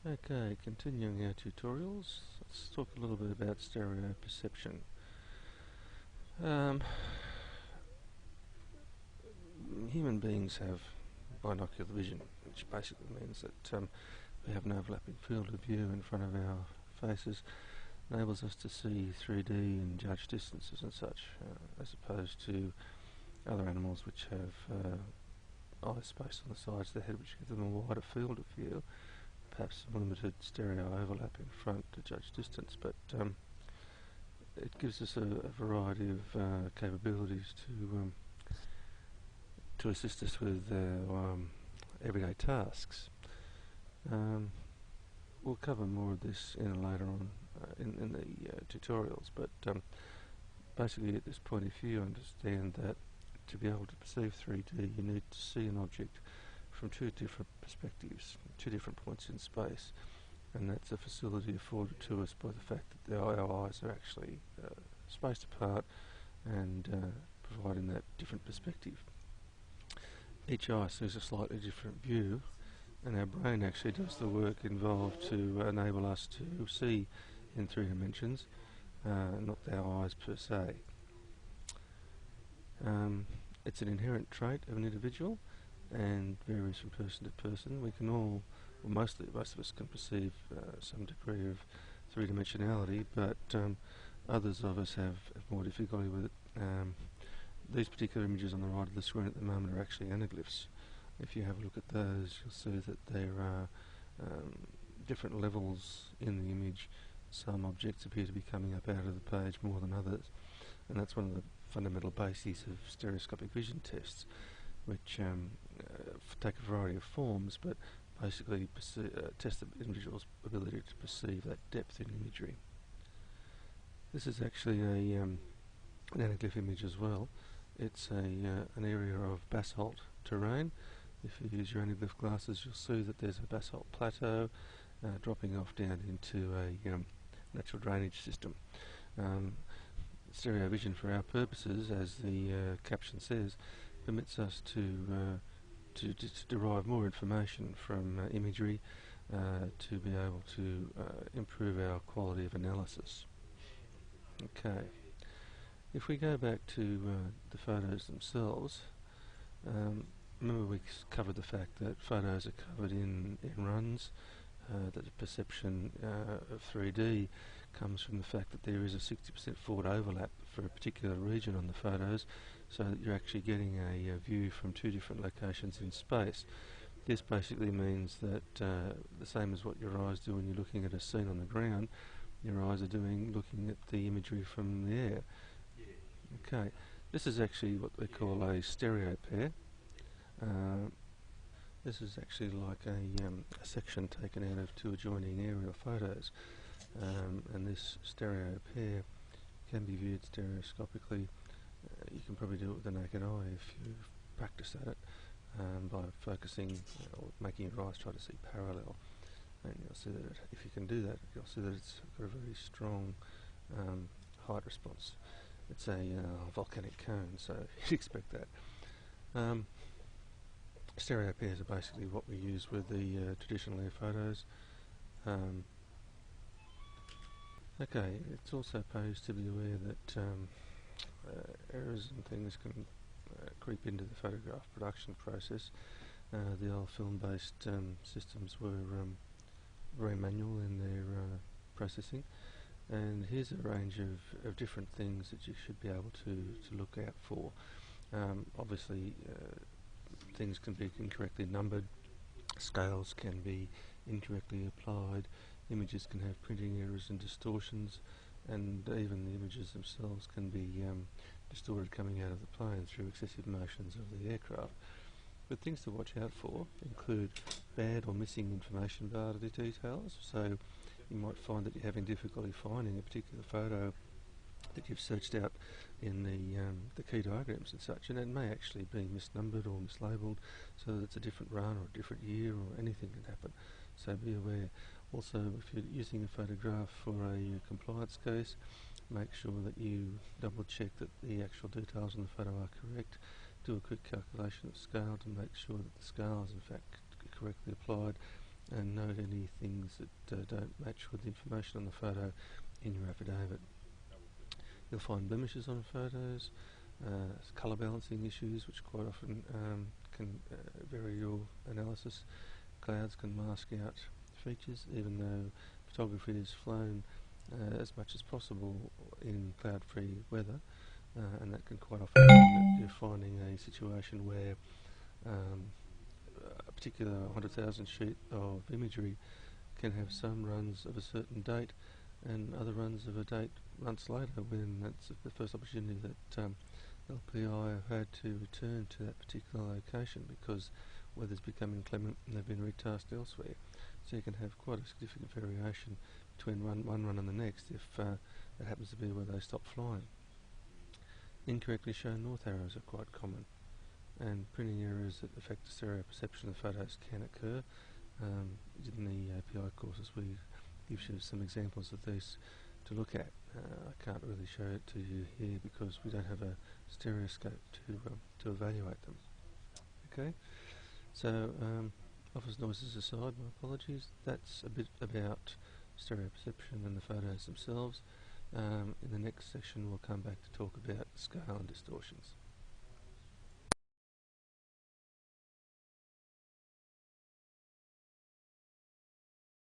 Okay, continuing our tutorials, let's talk a little bit about stereoperception. Human beings have binocular vision, which basically means that we have an overlapping field of view in front of our faces, enables us to see 3D and judge distances and such, as opposed to other animals which have eye space on the sides of the head which give them a wider field of view, perhaps some limited stereo overlap in front to judge distance, but it gives us a variety of capabilities to assist us with everyday tasks. We'll cover more of this later on in the tutorials, but basically at this point, if you understand that to be able to perceive 3D, you need to see an object from two different perspectives, two different points in space, and that's a facility afforded to us by the fact that our eyes are actually spaced apart and providing that different perspective. Each eye sees a slightly different view, and our brain actually does the work involved to enable us to see in 3 dimensions, not our eyes per se. It's an inherent trait of an individual and varies from person to person. We can all, or most of us can perceive some degree of 3-dimensionality, but others of us have more difficulty with it. These particular images on the right of the screen at the moment are actually anaglyphs. If you have a look at those, you'll see that there are different levels in the image. Some objects appear to be coming up out of the page more than others, and that's one of the fundamental bases of stereoscopic vision tests, which take a variety of forms, but basically test the individual's ability to perceive that depth in imagery. This is actually an anaglyph image as well. It's an area of basalt terrain. If you use your anaglyph glasses, you'll see that there's a basalt plateau dropping off down into a natural drainage system. Stereo vision, for our purposes, as the caption says, permits us to derive more information from imagery to be able to improve our quality of analysis. Okay, if we go back to the photos themselves, remember we covered the fact that photos are covered in runs, that the perception of 3D comes from the fact that there is a 60% forward overlap for a particular region on the photos, so that you're actually getting a view from 2 different locations in space. This basically means that the same as what your eyes do when you're looking at a scene on the ground, your eyes are doing looking at the imagery from the air. Okay, this is actually what they call a stereo pair. This is actually like a section taken out of 2 adjoining aerial photos, and this stereo pair can be viewed stereoscopically. You can probably do it with the naked eye if you've practiced at it, by focusing or making your eyes try to see parallel, and you'll see that if you can do that, you'll see that it's got a very strong height response. It's a volcanic cone, so you'd expect that. Stereo pairs are basically what we use with the traditional air photos. Okay, it's also pays to be aware that errors and things can creep into the photograph production process. The old film-based systems were very manual in their processing, and here's a range of different things that you should be able to look out for. Obviously, things can be incorrectly numbered, scales can be incorrectly applied, images can have printing errors and distortions, and even the images themselves can be distorted coming out of the plane through excessive motions of the aircraft. But things to watch out for include bad or missing information about the details. So you might find that you're having difficulty finding a particular photo that you've searched out in the key diagrams and such, and it may actually be misnumbered or mislabelled, so that it's a different run or a different year, or anything can happen. So be aware. Also, if you're using a photograph for a compliance case, make sure that you double check that the actual details on the photo are correct. Do a quick calculation of scale to make sure that the scale is in fact correctly applied, and note any things that don't match with the information on the photo in your affidavit. You'll find blemishes on photos, colour balancing issues, which quite often can vary your analysis. Clouds can mask out features, even though photography is flown as much as possible in cloud-free weather, and that can quite often mean that you're finding a situation where a particular 100,000 sheet of imagery can have some runs of a certain date and other runs of a date months later, when that's the first opportunity that LPI have had to return to that particular location because weather's become inclement and they've been retasked elsewhere. So you can have quite a significant variation between one run and the next if that happens to be where they stop flying. Incorrectly shown north arrows are quite common, and printing errors that affect the stereo perception of photos can occur. In the API courses we give you some examples of these to look at. I can't really show it to you here because we don't have a stereoscope to evaluate them. Okay, so office noises aside, my apologies, that's a bit about stereo perception and the photos themselves. In the next session we'll come back to talk about scale and distortions.